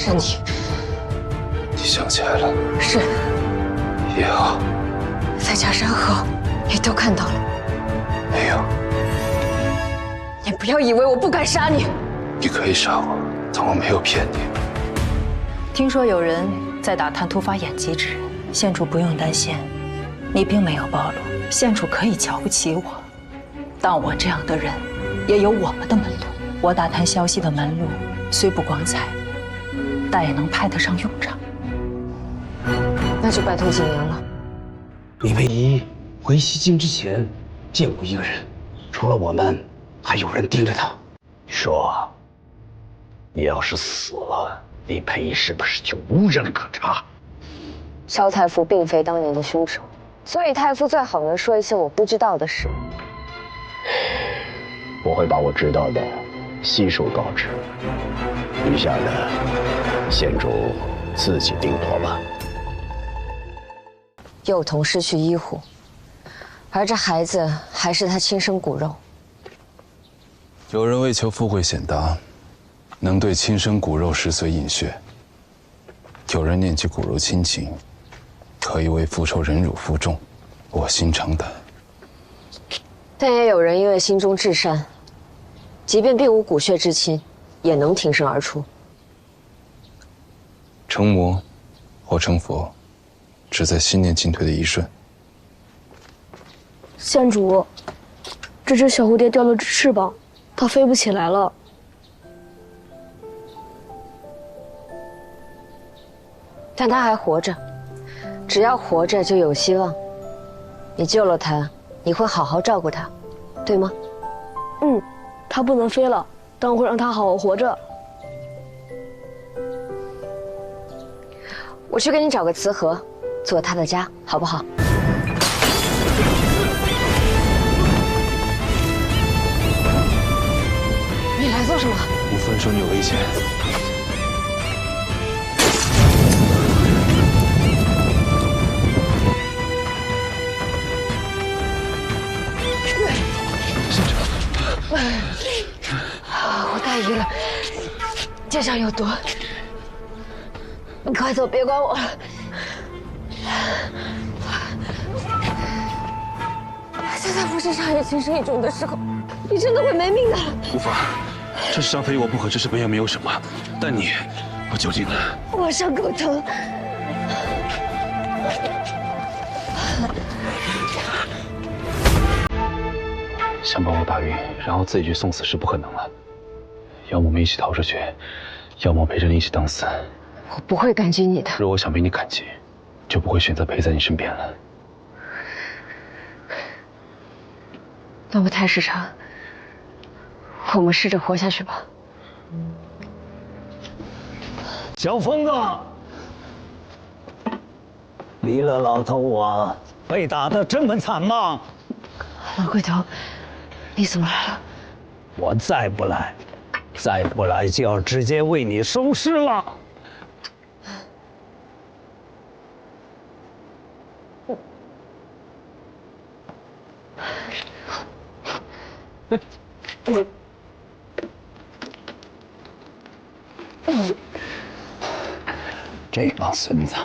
身体。你想起来了？是。也好。在假山后，你都看到了。没有。你不要以为我不敢杀你。你可以杀我，但我没有骗你。听说有人在打探突发眼疾之人，县主不用担心，你并没有暴露。县主可以瞧不起我，但我这样的人也有我们的门路。我打探消息的门路虽不光彩，但也能派得上用场。那就拜托景阳了。你唯一回西京之前见过一个人，除了我们，还有人盯着他。说，你要是死了，李培是不是就无人可查？萧太傅并非当年的凶手，所以太傅最好能说一些我不知道的事。我会把我知道的悉数告知，余下的县主自己定夺吧。幼童失去医护，而这孩子还是他亲生骨肉。有人为求富贵显达，能对亲生骨肉食髓饮血；有人念及骨肉亲情，可以为复仇忍辱负重，卧薪尝胆。但也有人因为心中至善，即便并无骨血之亲，也能挺身而出。成魔或成佛，只在心念进退的一瞬。县主，这只小蝴蝶掉了只翅膀，它飞不起来了。但它还活着，只要活着就有希望。你救了它，你会好好照顾它，对吗？嗯，它不能飞了，但我会让它好好活着。我去给你找个瓷盒，做它的家，好不好？你来做什么？无分说你有危险。我大意了，肩上有毒，你快走，别管我了。就在傅身上也情深意重的时候，你真的会没命的。无法，这世上非我不可之事本也没有什么，但你，我究竟……我伤口疼。想把我打晕，然后自己去送死是不可能了。要么我们一起逃出去，要么我陪着你一起等死。我不会感激你的。若我想被你感激，就不会选择陪在你身边了。那么太时长，我们试着活下去吧。小疯子，离了老头我被打得这么惨吗？老鬼头，你怎么来了？我再不来就要直接为你收尸了。这帮孙子，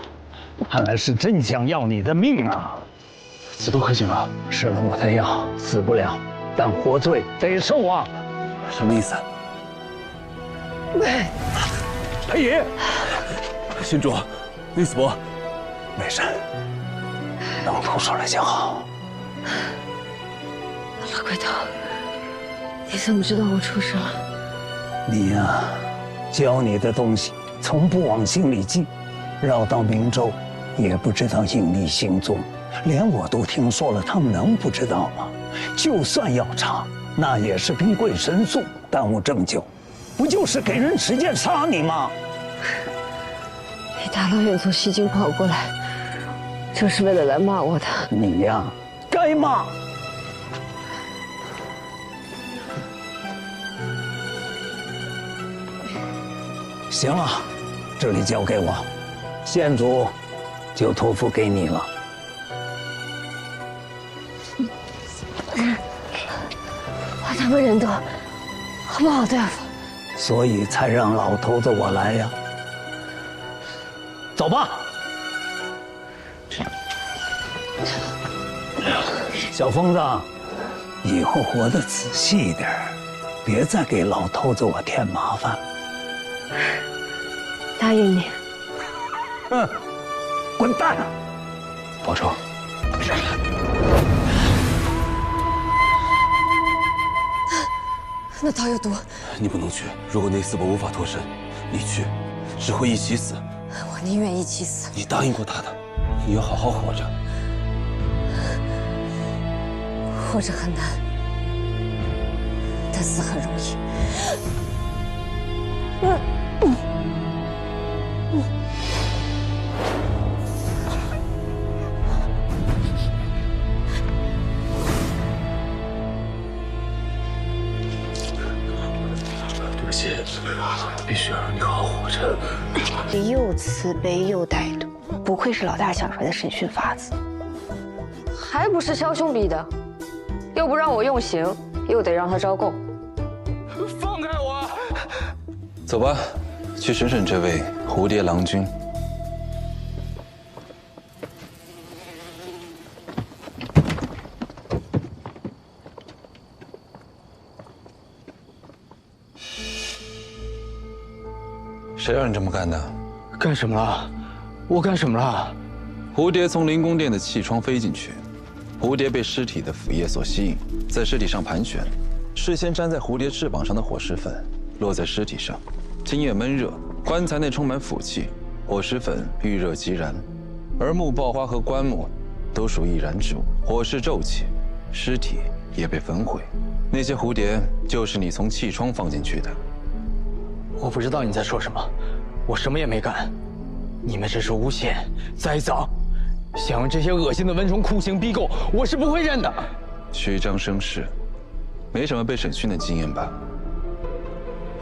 看来是真想要你的命啊！死多可紧了，吃了我的药死不了，但活罪得受啊！什么意思？裴爷，郡主，你死不？没事，能吐出来就好。老鬼头，你怎么知道我出事了？你呀，教你的东西从不往心里记，绕到明州也不知道隐匿行踪，连我都听说了，他们能不知道吗？就算要查，那也是兵贵神速，耽误这么久，不就是给人时间杀你吗？你大老远从西京跑过来，就是为了来骂我的。你呀，该骂。行了，这里交给我，县主就托付给你了。我他妈人多，不好对付，所以才让老头子我来呀。走吧。小疯子，以后活得仔细一点，别再给老头子我添麻烦。答应你。滚蛋！保重。那刀有毒，你不能去。如果内斯伯无法脱身，你去，只会一起死。我宁愿一起死。你答应过他的，你要好好活着。活着很难，但死很容易。对不起，必须要让你好好活着。又慈悲又歹毒，不愧是老大想出来的审讯法子。还不是枭雄逼的，又不让我用刑，又得让他招供。放开我！走吧，去审审这位蝴蝶郎君。谁让你这么干的？干什么了？我干什么了？蝴蝶从灵宫殿的气窗飞进去，蝴蝶被尸体的腐液所吸引，在尸体上盘旋，事先粘在蝴蝶翅膀上的火石粉落在尸体上，今夜闷热，棺材内充满腐气，火石粉遇热即燃，而木爆花和棺木都属易燃之物，火势骤起，尸体也被焚毁。那些蝴蝶就是你从气窗放进去的。我不知道你在说什么，我什么也没干。你们这是诬陷、栽赃，想用这些恶心的蚊虫酷刑逼供，我是不会认的。虚张声势，没什么被审讯的经验吧？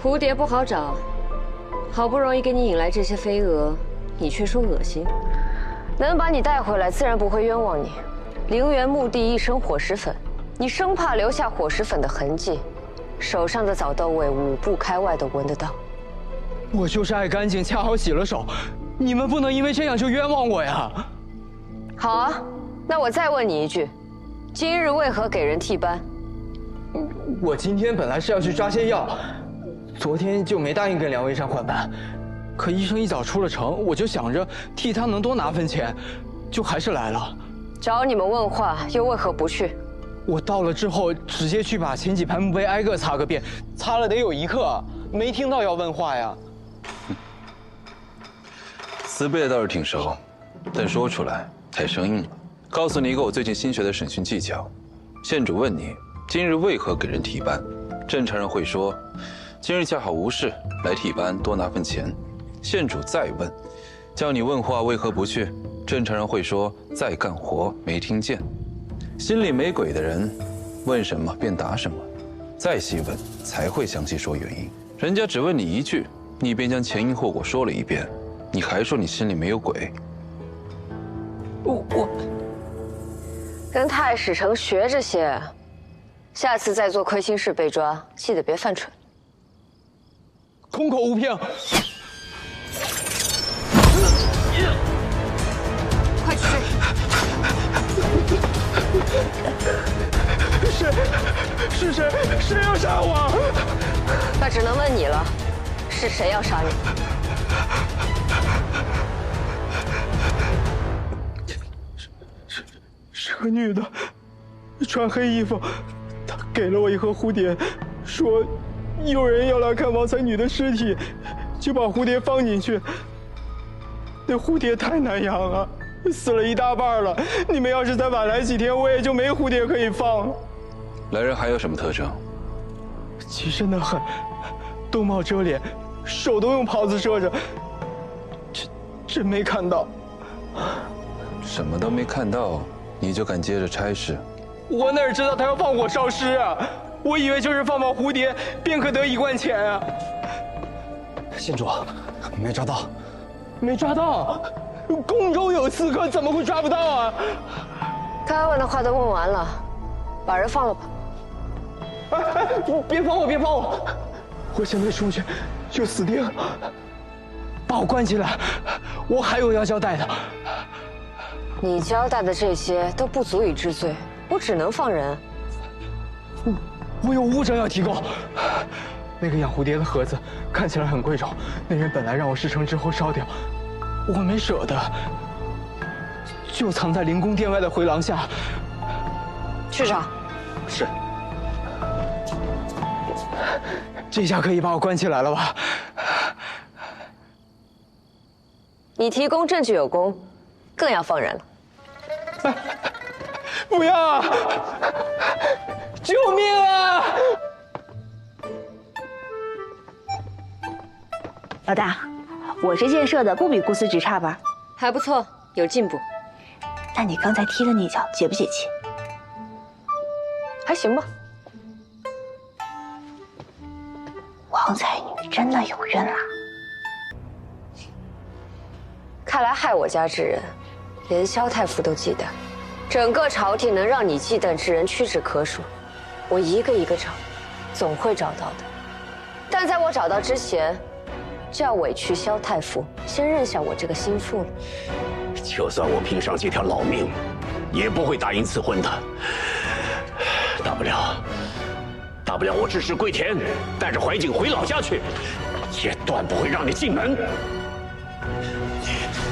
蝴蝶不好找，好不容易给你引来这些飞蛾，你却说恶心。能把你带回来，自然不会冤枉你。陵园墓地一身火石粉，你生怕留下火石粉的痕迹，手上的早豆味5步开外都闻得到。我就是爱干净，恰好洗了手，你们不能因为这样就冤枉我呀！好啊，那我再问你一句，今日为何给人替班？我今天本来是要去抓些药，昨天就没答应跟梁卫山换班，可医生一早出了城，我就想着替他能多拿份钱，就还是来了。找你们问话，又为何不去？我到了之后，直接去把前几排墓碑挨个擦个遍，擦了得有1刻，没听到要问话呀。词背倒是挺熟，但说出来太生硬了。告诉你一个我最近新学的审讯技巧：县主问你今日为何给人替班，正常人会说今日恰好无事来替班，多拿份钱。县主再问，叫你问话为何不去，正常人会说在干活没听见。心里没鬼的人，问什么便答什么，再细问才会详细说原因。人家只问你一句，你便将前因后果说了一遍，你还说你心里没有鬼。我跟太史丞学这些，下次再做亏心事被抓，记得别犯蠢。空口无凭。快去追！是谁？谁要杀我？那只能问你了，是谁要杀你？是个女的，穿黑衣服，她给了我一盒蝴蝶，说有人要来看王才女的尸体，就把蝴蝶放进去。那蝴蝶太难养了，死了一大半了。你们要是再晚来几天，我也就没蝴蝶可以放了。来人还有什么特征？极深的很，兜帽遮脸，手都用袍子遮着。真没看到。什么都没看到，你就敢接着差事？我哪知道他要放火烧尸啊！我以为就是放蝴蝶，便可得1贯钱啊！县主，没抓到，没抓到！宫中有刺客，怎么会抓不到啊？该问的话都问完了，把人放了吧。别放我，别放我！我现在出去就死定了。把我关起来，我还有要交代的。你交代的这些都不足以治罪，我只能放人。我有物证要提供。那个养蝴蝶的盒子看起来很贵重，那人本来让我事成之后烧掉，我没舍得，就藏在灵宫殿外的回廊下。去找。是。这下可以把我关起来了吧？你提供证据有功，更要放人了。不要啊！救命啊！老大，我这箭射的不比顾思直差吧？还不错，有进步。那你刚才踢的那脚解不解气？还行吧。王才女真的有孕了？看来害我家之人，连萧太傅都忌惮。整个朝廷能让你忌惮之人屈指可数，我一个一个找，总会找到的。但在我找到之前，就要委屈萧太傅先认下我这个心腹了。就算我拼上这条老命，也不会答应赐婚的。大不了我支持归田，带着怀瑾回老家去，也断不会让你进门。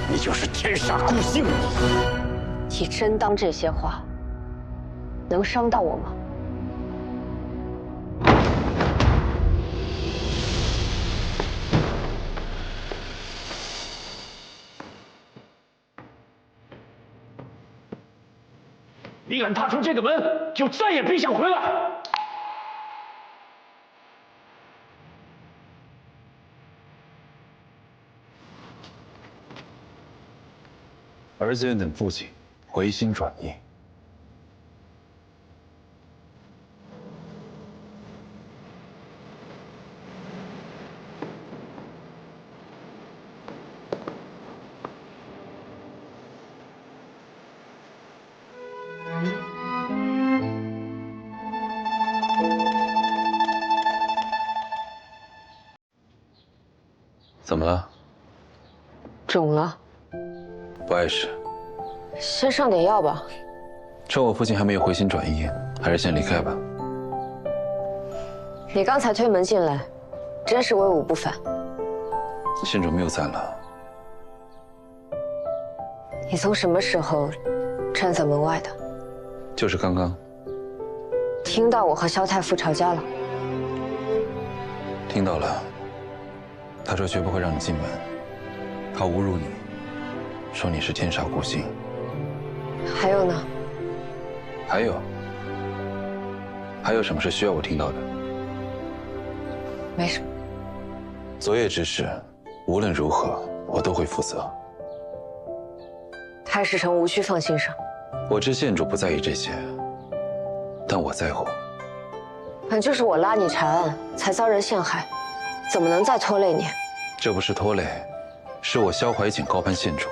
你就是天煞孤星。你真当这些话能伤到我吗？你敢踏出这个门，就再也别想回来。儿子愿等父亲回心转意。怎么了？肿了。不碍事。先上点药吧。趁我父亲还没有回心转意，还是先离开吧。你刚才推门进来，真是威武不凡。县主谬赞了。你从什么时候站在门外的？就是刚刚。听到我和萧太傅吵架了？听到了。他说绝不会让你进门，他侮辱你，说你是天煞孤星。还有呢？还有什么是需要我听到的？没什么。昨夜之事，无论如何我都会负责。太史丞无需放心上。我知县主不在意这些，但我在乎。反正就是我拉你查案，才遭人陷害，怎么能再拖累你？这不是拖累，是我萧怀瑾高攀县主。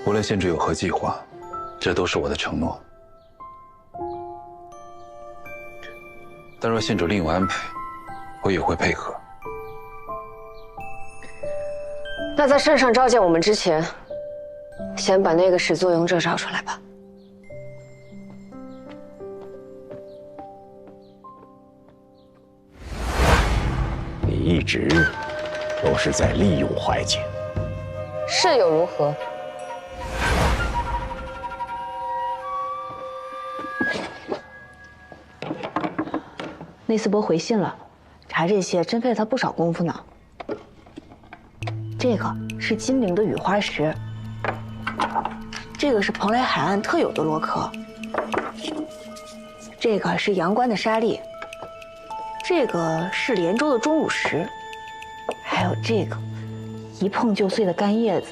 无论县主有何计划，这都是我的承诺。但若县主另有安排，我也会配合。那在圣上召见我们之前，先把那个始作俑者找出来吧。你一直都是在利用怀瑾，是又如何？内斯伯回信了，查这些真费了他不少功夫呢。这个是金陵的雨花石，这个是蓬莱海岸特有的螺壳，这个是阳关的沙砾，这个是连州的钟乳石，还有这个一碰就碎的干叶子，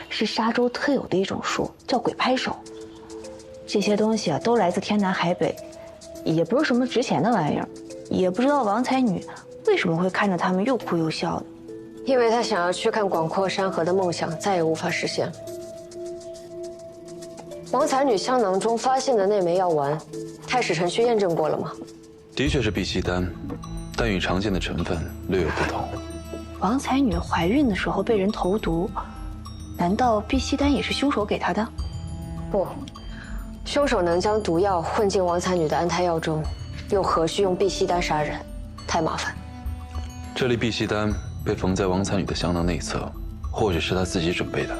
是沙洲特有的一种树，叫鬼拍手。这些东西啊，都来自天南海北，也不是什么值钱的玩意儿，也不知道王才女为什么会看着他们又哭又笑的。因为他想要去看广阔山河的梦想再也无法实现了。王才女香囊中发现的那枚药丸，太史丞去验证过了吗？的确是碧溪丹，但与常见的成分略有不同。王才女怀孕的时候被人投毒，难道碧溪丹也是凶手给她的？不，凶手能将毒药混进王才女的安胎药中，又何须用碧溪丹杀人？太麻烦。这粒碧溪丹被缝在王才女的香囊内侧，或许是她自己准备的。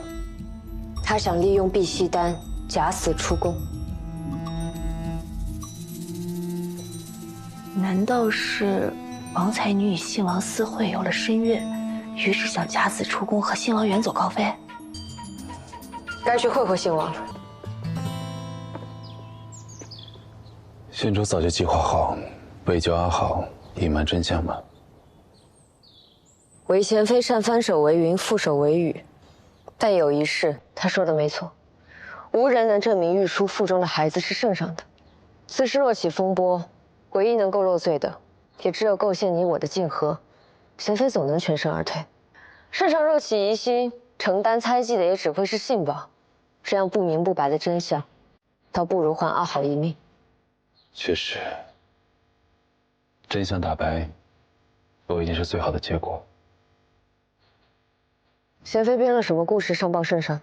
他想利用碧溪丹假死出宫。难道是王才女与信王私会有了身孕，于是想假死出宫和信王远走高飞？该去会会信王了。县主早就计划好，为救阿好隐瞒真相吗？韦贤妃善翻手为云，覆手为雨，但有一事，他说的没错，无人能证明玉书腹中的孩子是圣上的。此事若起风波，唯一能够落罪的，也只有构陷你我的竞合，贤妃总能全身而退。圣上若起疑心，承担猜忌的也只会是信王。这样不明不白的真相，倒不如还阿好一命。确实，真相大白，都已经是最好的结果。贤妃编了什么故事上报圣上？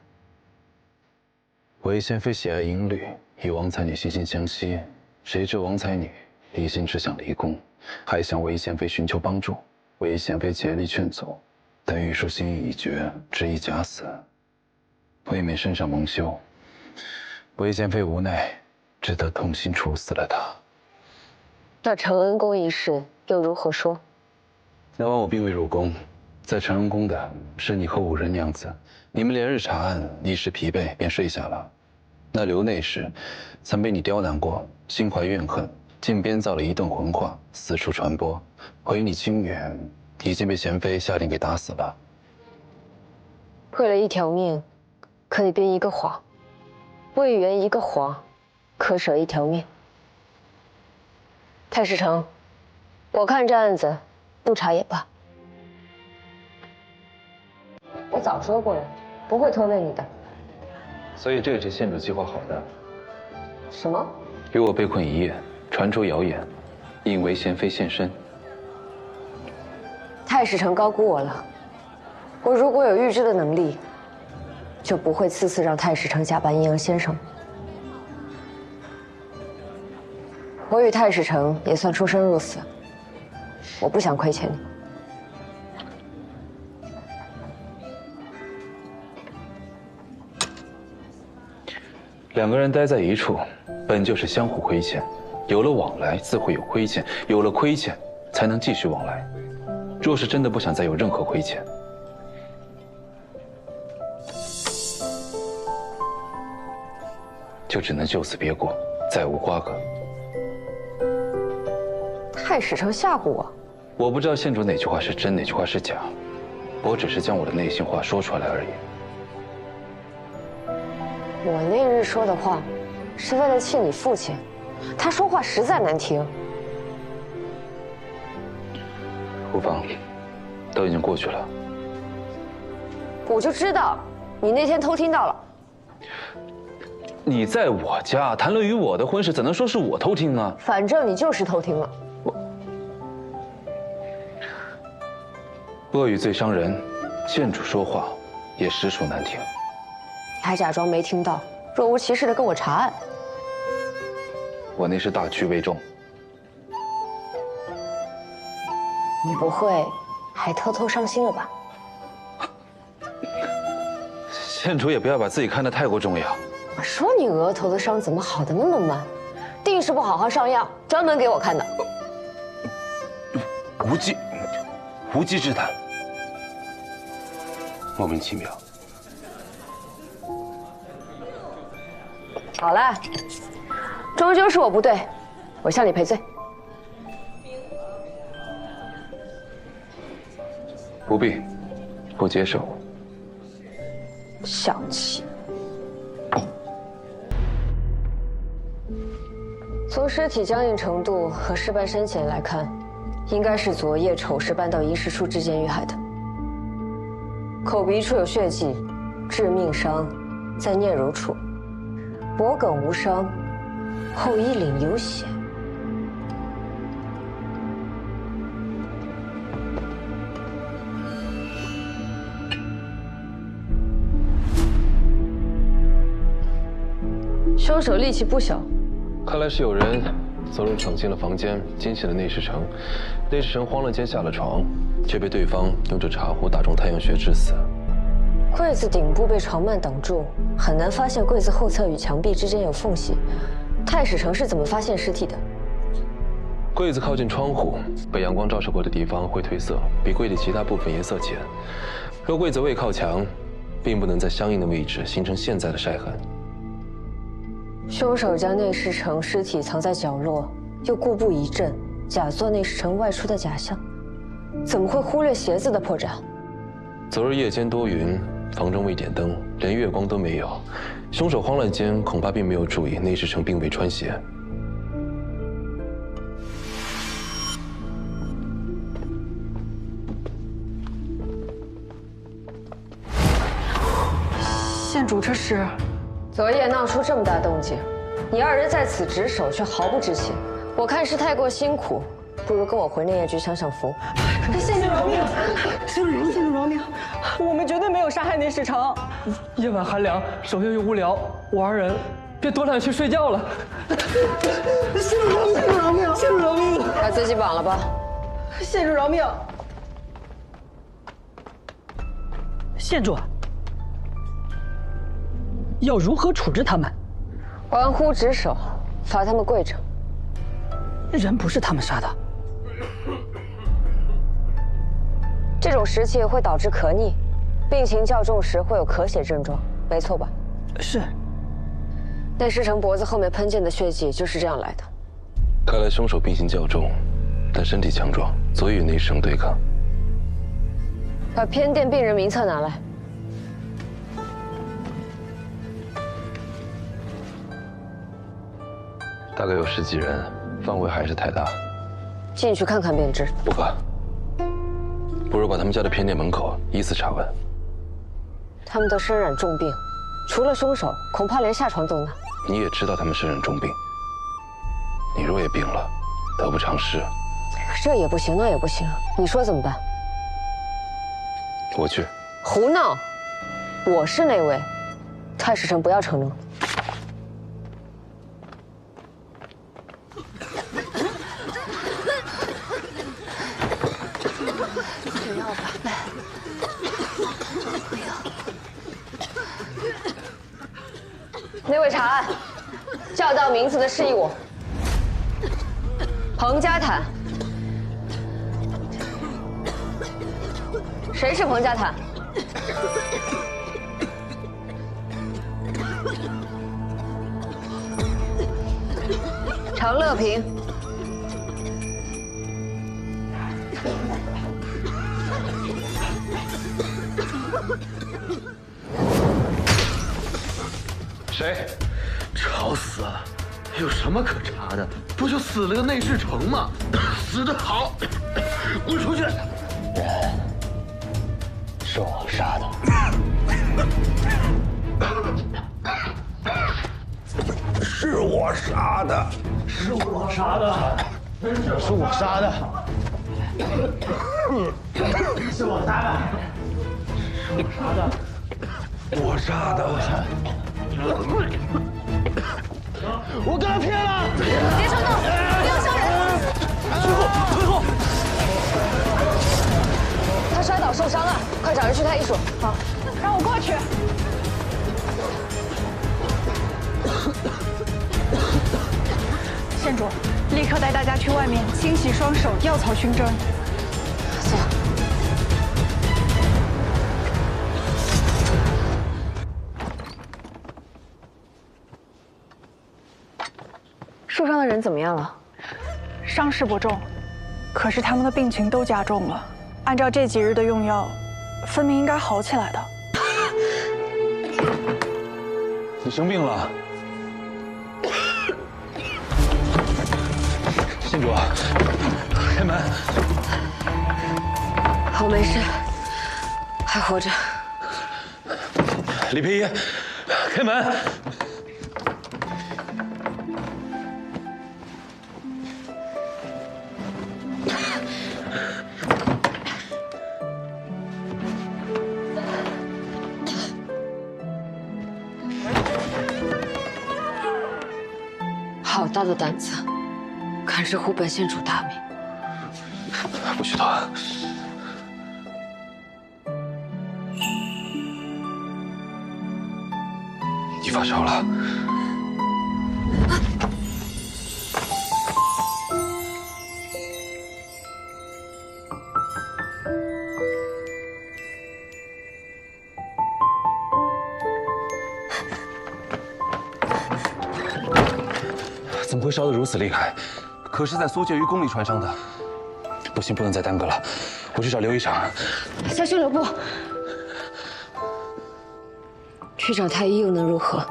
韦贤妃喜爱音律，与王才女惺惺相惜，谁知王才女一心只想离宫，还向韦贤妃寻求帮助。韦贤妃竭力劝阻，但玉书心意已决，执意假死。为免圣上蒙羞，韦贤妃无奈，只得痛心处死了他。那承恩宫一事又如何说？那晚我并未入宫，在承恩宫的是你和五人娘子，你们连日查案，一时疲惫便睡下了。那刘内侍曾被你刁难过，心怀怨恨，竟编造了一段魂话，四处传播，毁你清远，已经被贤妃下令给打死了。为了一条命，可以编一个谎；为圆一个谎，可舍一条命。太史丞，我看这案子不查也罢。我早说过了，不会拖累你的。所以这也是县主计划好的。什么？给我被困一夜，传出谣言，引为贤妃现身。太史丞高估我了。我如果有预知的能力，就不会次次让太史丞假扮阴阳先生。我与太史丞也算出生入死，我不想亏欠你。两个人待在一处，本就是相互亏欠，有了往来，自会有亏欠，有了亏欠，才能继续往来。若是真的不想再有任何亏欠，就只能就此别过，再无瓜葛。太史丞吓唬我？我不知道县主哪句话是真，哪句话是假，我只是将我的内心话说出来而已。我那日说的话，是为了气你父亲，他说话实在难听。无妨，都已经过去了。我就知道，你那天偷听到了。你在我家谈论与我的婚事，怎能说是我偷听呢？反正你就是偷听了。恶语最伤人，县主说话也实属难听。你还假装没听到，若无其事的跟我查案。我那是大局为重。你不会还偷偷伤心了吧？县主也不要把自己看得太过重要。我说你额头的伤怎么好的那么慢？定是不好好上药，专门给我看的。无稽之谈，莫名其妙。好了，终究是我不对，我向你赔罪。不必，不接受。小气。从尸体僵硬程度和尸斑深浅来看，应该是昨夜丑事搬到仪式处之间遇害的。口鼻处有血迹，致命伤在啮揉处，脖梗无伤，后衣领有血。凶手力气不小，看来是有人昨日闯进了房间，惊醒了内侍臣。内侍臣慌了间下了床，却被对方用这茶壶打中太阳穴致死。柜子顶部被床幔挡住，很难发现柜子后侧与墙壁之间有缝隙。太史丞是怎么发现尸体的？柜子靠近窗户，被阳光照射过的地方会褪色，比柜体其他部分颜色浅。若柜子未靠墙，并不能在相应的位置形成现在的晒痕。凶手将内侍臣尸体藏在角落，又故布疑阵，假作内侍臣外出的假象，怎么会忽略鞋子的破绽？昨日夜间多云，房中未点灯，连月光都没有。凶手慌乱间恐怕并没有注意内侍臣并未穿鞋。县主，这是昨夜闹出这么大动静，你二人在此值守却毫不知情，我看是太过辛苦，不如跟我回内业局享享福。县主饶命！县主饶命！我们绝对没有杀害内侍臣。夜晚寒凉，守夜又无聊，我二人便躲懒去睡觉了。县主饶命！县主饶命！县主饶命！把自己绑了吧。县主饶命！县主，要如何处置他们？玩忽职守，罚他们跪着。人不是他们杀的。这种时期会导致咳逆，病情较重时会有咳血症状，没错吧？是。内侍臣脖子后面喷溅的血迹就是这样来的。看来凶手病情较重，但身体强壮，足以与内侍臣对抗。把偏殿病人名册拿来。大概有10几人，范围还是太大。进去看看便知。不可，不如把他们叫到偏殿门口，依次查问。他们都身染重病，除了凶手，恐怕连下床都难。你也知道他们身染重病，你若也病了，得不偿失。这也不行，那也不行，你说怎么办？我去。胡闹！我是那位，太史丞不要逞能。有药吧？那位查案，叫到名字的示意我。彭家坦。谁是彭家坦？常乐平。谁？吵死了！有什么可查的？不就死了个内侍丞吗？死得好！滚出去！人是我杀的。是我杀的！是我杀的！是我杀的！是我杀的！我杀的！我跟他拼了！别冲动，不要伤人！退后！他摔倒受伤了，快找人去太医所。好，让我过去。县主，立刻带大家去外面清洗双手，药草熏蒸。走。受伤的人怎么样了？伤势不重，可是他们的病情都加重了。按照这几日的用药，分明应该好起来的。你生病了，县主，开门。我没事，还活着。李佩仪，开门。大的胆子，敢直呼本县主大名！不许动！你发烧了。怎么会烧得如此厉害？可是在苏介于宫里传上的。不行，不能再耽搁了，我去找刘医生。小兄留步。去找太医又能如何？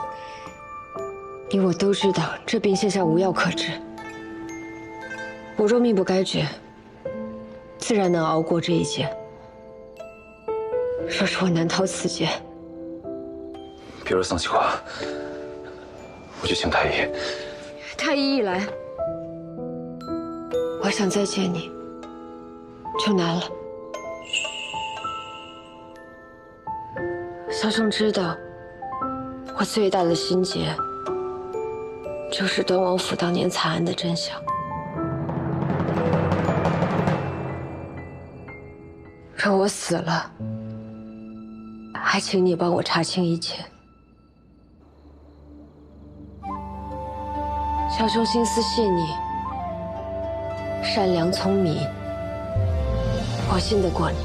你我都知道这病现下无药可治。我若命不该绝，自然能熬过这一劫。若是我难逃此劫，别若丧气话，我去请太医。太医一来，我想再见你，就难了。小兄知道，我最大的心结，就是端王府当年惨案的真相。若我死了，还请你帮我查清一切。小兄心思细腻，善良聪明，我信得过你。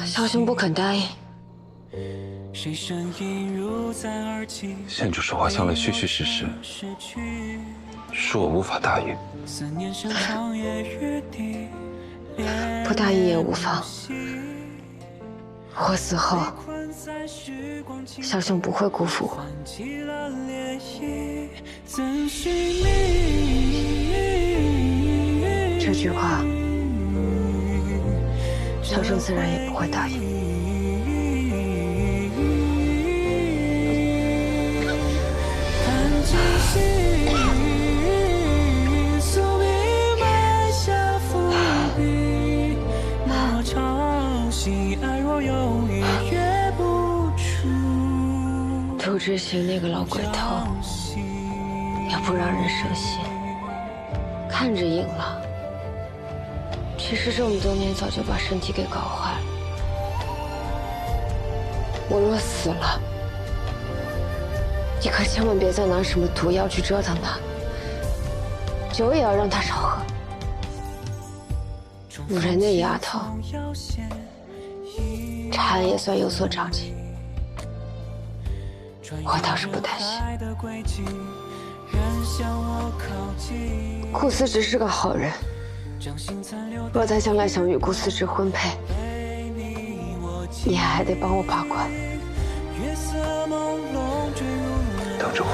小兄不肯答应。县主说话向来虚虚实实，恕我无法答应。不答应也无妨。我死后，小兄不会辜负我。这句话，小兄自然也不会答应。杜之行那个老鬼头，也不让人省心。看着硬朗，其实这么多年早就把身体给搞坏了。我若死了，你可千万别再拿什么毒药去折腾他，酒也要让他少喝。五人那丫头，禅也算有所长进，我倒是不担心。顾思直是个好人，若他将来想与顾思直婚配，你还得帮我把关。等着我。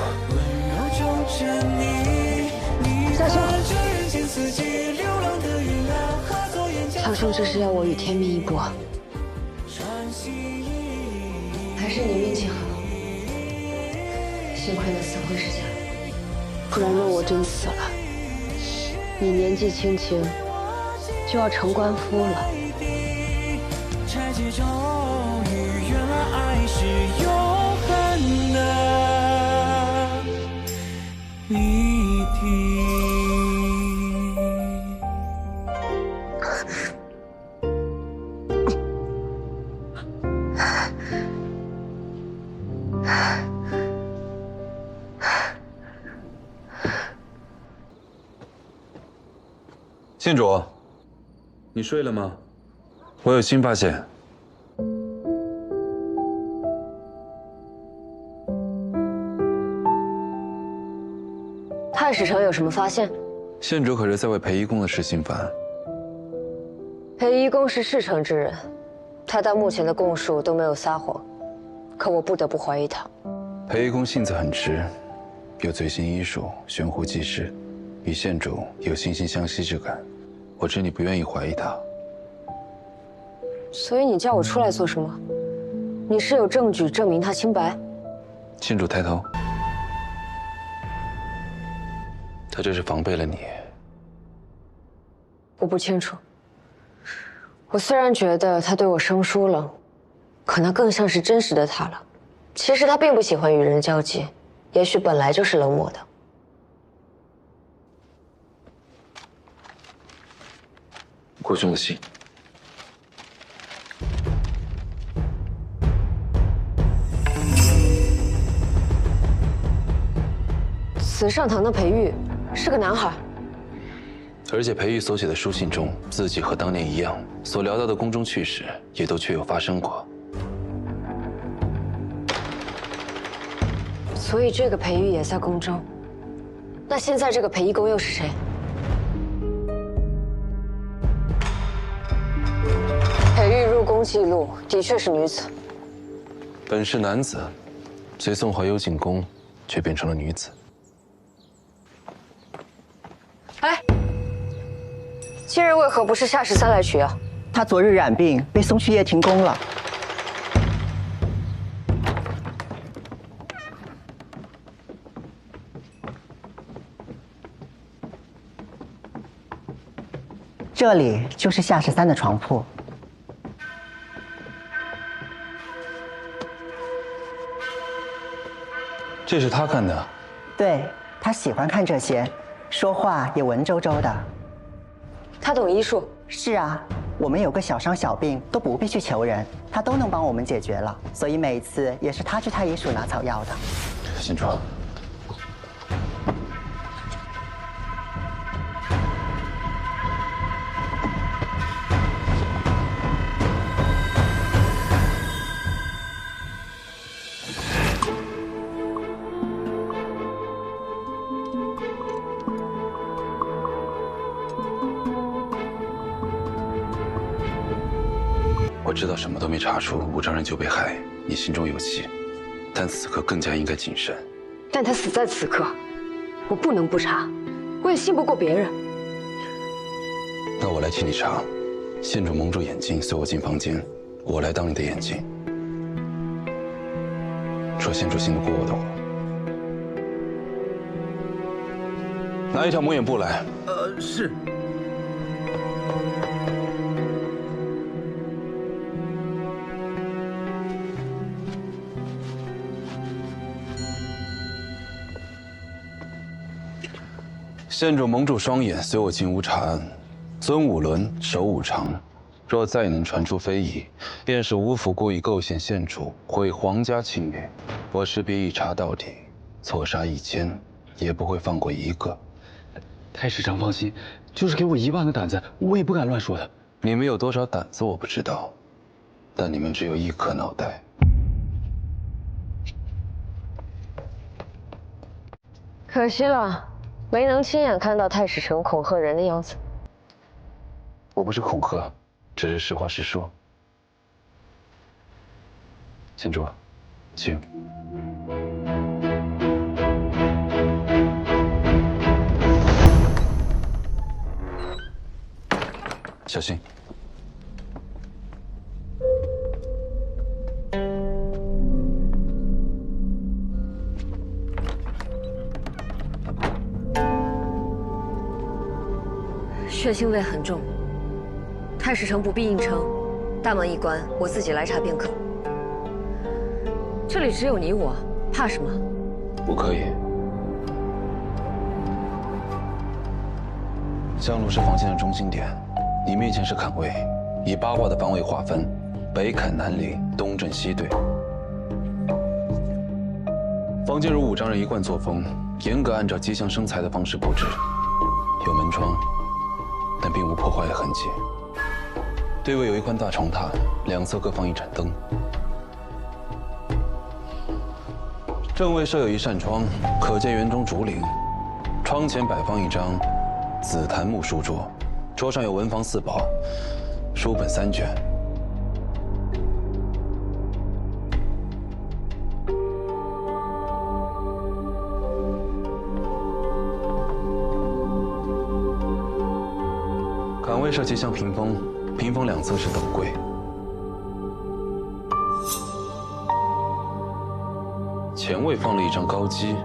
小兄，小兄这是要我与天命一搏，还是你运气好？幸亏那死灰是假的，不然若我真死了，你年纪轻轻就要成官夫了。县主，你睡了吗？我有新发现。太史城有什么发现？县主可是在为裴一公的事心烦。裴一公是事成之人，他到目前的供述都没有撒谎，可我不得不怀疑他。裴一公性子很直，又醉心医术，悬壶济世，与县主有惺惺相惜之感。我知你不愿意怀疑他，所以你叫我出来做什么？你是有证据证明他清白？县主抬头。他这是防备了你。我不清楚。我虽然觉得他对我生疏了，可那更像是真实的他了。其实他并不喜欢与人交际，也许本来就是冷漠的。国兄的信。慈上堂的裴玉是个男孩，而且裴玉所写的书信中，自己和当年一样，所聊到的宫中趣事也都确有发生过。所以这个裴玉也在宫中。那现在这个裴义公又是谁？裴玉入宫记录的确是女子，本是男子，随宋怀幽进宫，却变成了女子。哎，今日为何不是夏13来取啊？他昨日染病，被送去掖庭宫了。这里就是夏13的床铺。这是他看的？对，他喜欢看这些，说话也文绉绉的。他懂医术？是啊，我们有个小伤小病都不必去求人，他都能帮我们解决了。所以每次也是他去太医署拿草药的。信主。我知道什么都没查出，武丈人就被害，你心中有气，但此刻更加应该谨慎。但他死在此刻，我不能不查，我也信不过别人。那我来替你查。县主蒙住眼睛，随我进房间，我来当你的眼睛。说县主信得过我的话，拿一条蒙眼布来。是。县主蒙住双眼，随我进屋查案。尊五伦，守五常。若再能传出非议，便是吴府故意构陷县主，毁皇家清誉。我势必一查到底，错杀1000，也不会放过一个。太师长放心，就是给我1万个胆子，我也不敢乱说的。你们有多少胆子我不知道，但你们只有1颗脑袋。可惜了。没能亲眼看到太史丞恐吓人的样子。我不是恐吓，只是实话实说。县主，请。小心。血腥味很重，太史丞不必硬撑，大门一关，我自己来查便可。这里只有你我，怕什么？不可以。香炉是防线的中心点，你面前是坎位，以8卦的方位划分，北坎南离，东震西对。房间如武丈人一贯作风，严格按照吉祥生财的方式布置，有门窗。但并无破坏的痕迹。对位有一宽大床榻，两侧各放一盏灯。正位设有一扇窗，可见园中竹林。窗前摆放一张紫檀木书桌，桌上有文房4宝，书本3卷。岗位设吉祥屏风，屏风两侧是等柜。前位放了一张高机，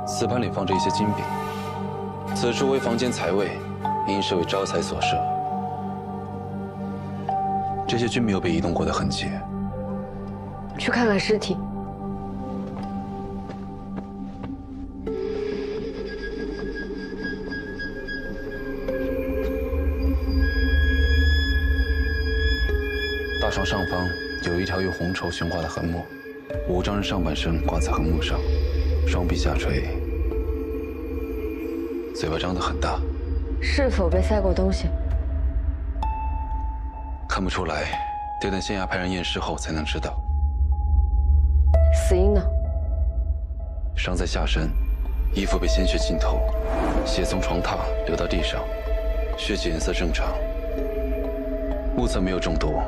瓷盘里放着一些金饼，此处为房间财位，应是为招财所设。这些均没有被移动过的痕迹。去看看尸体。大床上方有一条用红绸悬挂的横木，5张人上半身挂在横木上，双臂下垂，嘴巴张得很大。是否被塞过东西？看不出来，得等县衙派人验尸后才能知道。死因呢？伤在下身，衣服被鲜血浸透，血从床榻流到地上，血迹颜色正常，目测没有中毒，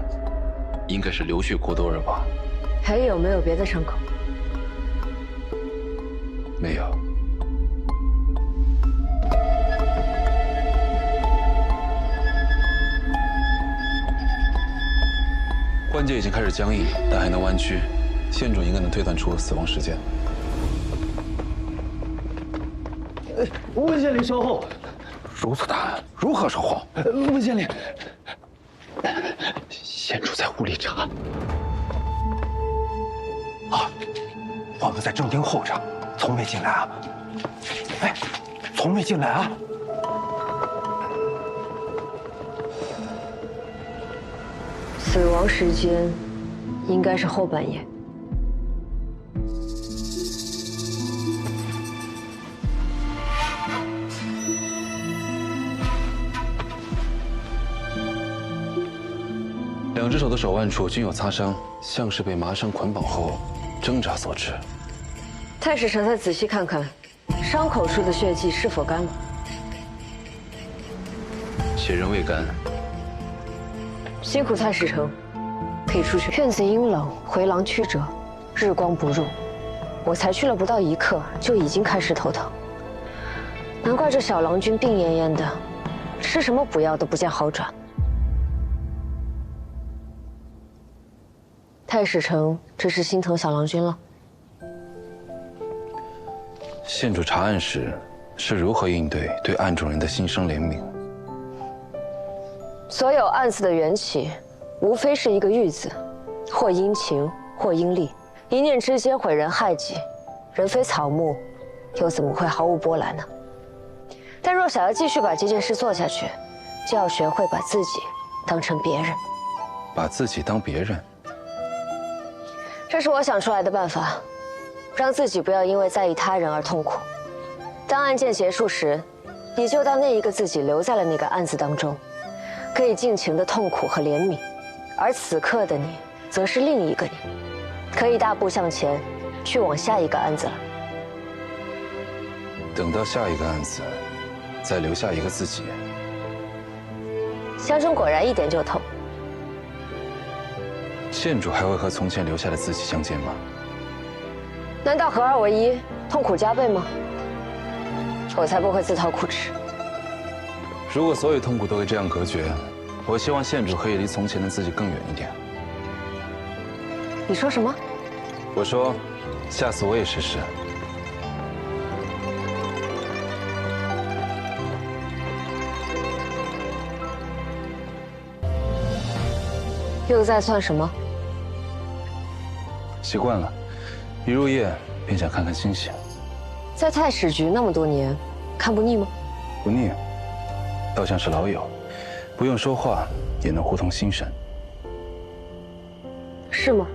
应该是流血过多而亡。还有没有别的伤口？没有。关节已经开始僵硬，但还能弯曲，县主应该能推断出死亡时间。温县令稍后。如此大案，如何收获？温县令，县主在屋里查。啊，我们在正厅候着，从未进来啊。哎，从未进来啊。死亡时间应该是后半夜。2只手的手腕处均有擦伤，像是被麻绳捆绑后挣扎所致。太史丞再仔细看看，伤口处的血迹是否干了？血仍未干。辛苦太史丞，可以出去。院子阴冷，回廊曲折，日光不入。我才去了不到1刻，就已经开始头疼。难怪这小郎君病恹恹的，吃什么补药都不见好转。太史丞这是心疼小郎君了。县主查案时是如何应对对案中人的心生怜悯？所有案子的缘起，无非是一个欲字，或因情，或因利，一念之间毁人害己。人非草木，又怎么会毫无波澜呢？但若想要继续把这件事做下去，就要学会把自己当成别人。把自己当别人？这是我想出来的办法，让自己不要因为在意他人而痛苦。当案件结束时，你就当那一个自己留在了那个案子当中，可以尽情的痛苦和怜悯，而此刻的你，则是另一个你，可以大步向前，去往下一个案子了。等到下一个案子，再留下一个自己。乡中果然一点就透。县主还会和从前留下的自己相见吗？难道合二为一，痛苦加倍吗？我才不会自讨苦吃。如果所有痛苦都会这样隔绝，我希望县主可以离从前的自己更远一点。你说什么？我说，下次我也试试。又在算什么？习惯了，一入夜便想看看星星。在太史局那么多年，看不腻吗？不腻，倒像是老友，不用说话也能互通心神。是吗？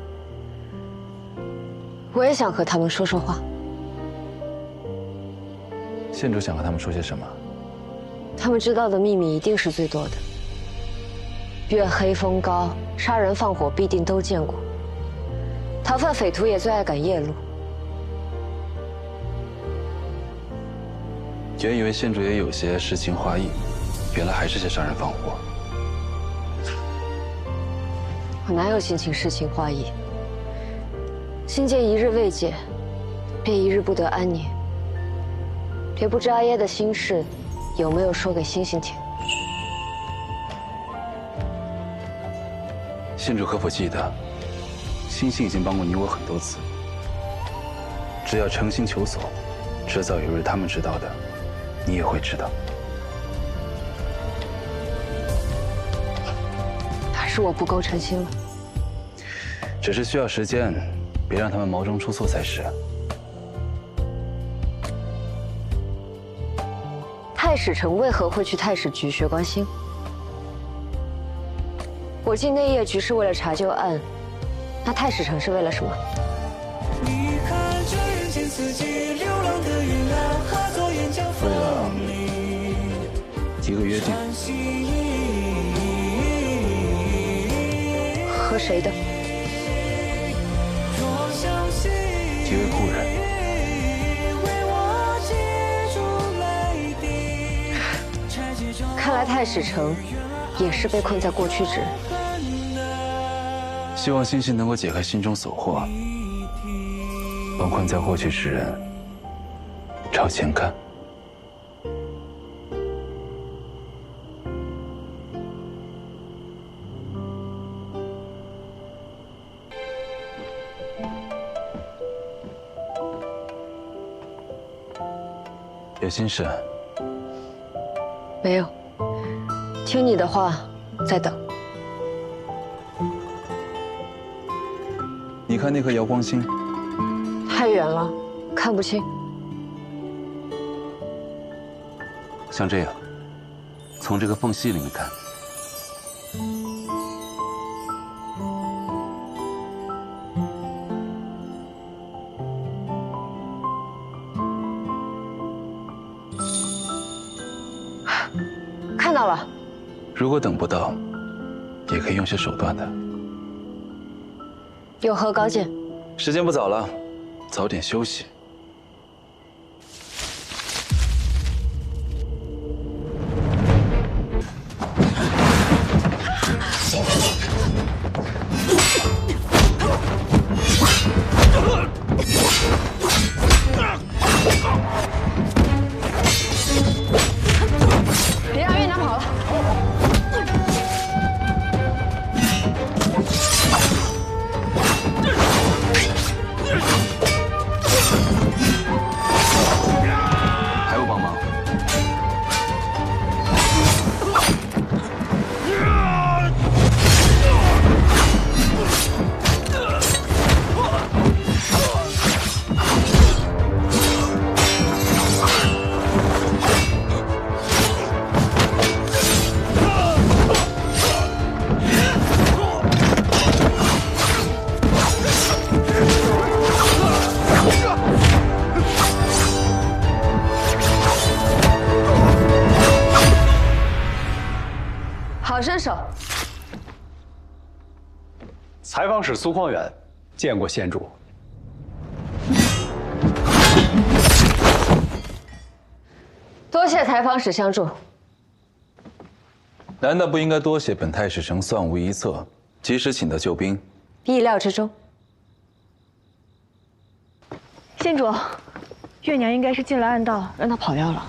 我也想和他们说说话。县主想和他们说些什么？他们知道的秘密一定是最多的。月黑风高，杀人放火必定都见过。逃犯匪徒也最爱赶夜路。原以为县主也有些诗情画意，原来还是些杀人放火。我哪有心情诗情画意？心结一日未解，便一日不得安宁。也不知阿耶的心事有没有说给星星听。县主可否记得，星星已经帮过你我很多次。只要诚心求索，迟早有日他们知道的，你也会知道。还是我不够诚心了。只是需要时间，别让他们毛中出错才是。太史城为何会去太史局学关心？我进内业局是为了查究案，那太史城是为了什么？为了一个约定。和谁的？几位故人。看来太史城也是被困在过去之人。希望星星能够解开心中所惑，帮困在过去之人朝前看。有心事？没有，听你的话，再等。你看那颗瑶光星，太远了，看不清。像这样，从这个缝隙里面看。看到了。如果等不到，也可以用些手段的。有何高见？时间不早了，早点休息。别让越南跑了。还有帮忙？好身手。采访使苏匡远见过县主。多谢采访使相助。难道不应该多谢本太史城算无一策，及时请到救兵？意料之中。县主，月娘应该是进了暗道，让她跑掉了。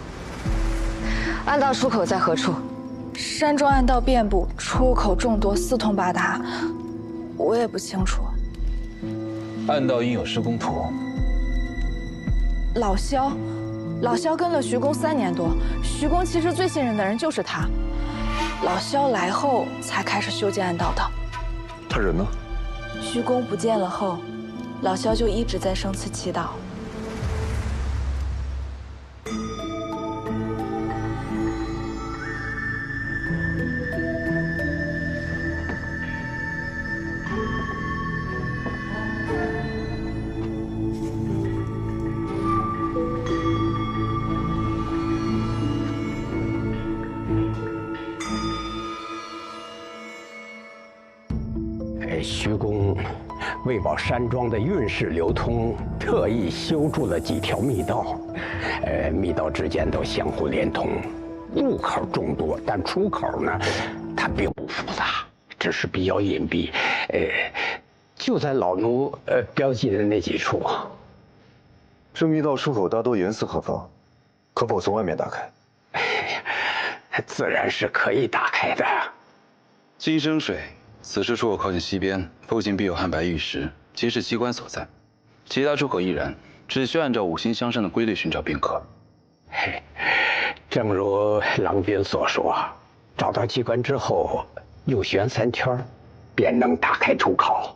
暗道出口在何处？山中暗道遍布，出口众多，四通八达，我也不清楚。暗道应有施工图。老萧跟了徐公3年多，徐公其实最信任的人就是他。老萧来后才开始修建暗道的。他人呢？徐公不见了后，老萧就一直在生祠祈祷。徐公为保山庄的运势流通，特意修筑了几条密道，密道之间都相互连通，入口众多，但出口呢，它并不复杂，只是比较隐蔽，就在老奴标记的那几处。这密道出口大多严丝合缝，可否从外面打开？自然是可以打开的。金生水。此处出口靠近西边，附近必有汉白玉石，即是机关所在。其他出口亦然，只需按照五行相生的规律寻找便可。正如郎君所说，找到机关之后，右旋3圈，便能打开出口。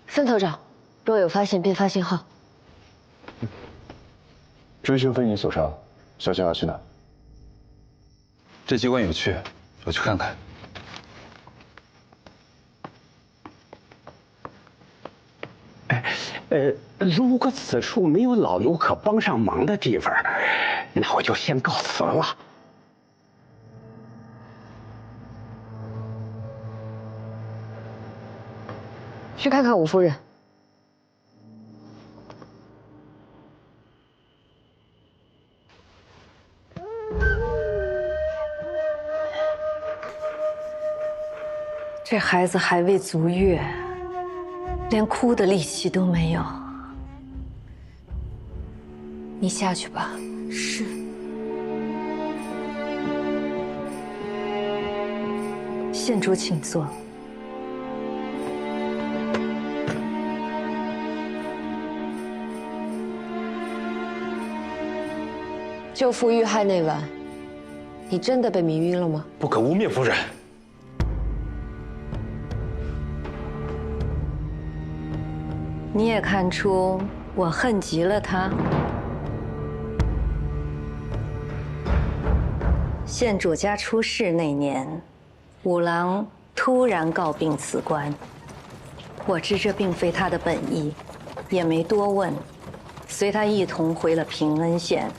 三头长，若有发现便发信号。追寻飞影所长，小仙要去哪？这机关有趣，我去看看。如果此处没有老奴可帮上忙的地方，那我就先告辞了。去看看武夫人。这孩子还未足月，连哭的力气都没有。你下去吧。是。县主，请坐。舅父遇害那晚，你真的被迷晕了吗？不可污蔑夫人。你也看出我恨极了他。县主家出事那年，五郎突然告病辞官，我知这并非他的本意，也没多问，随他一同回了平恩县。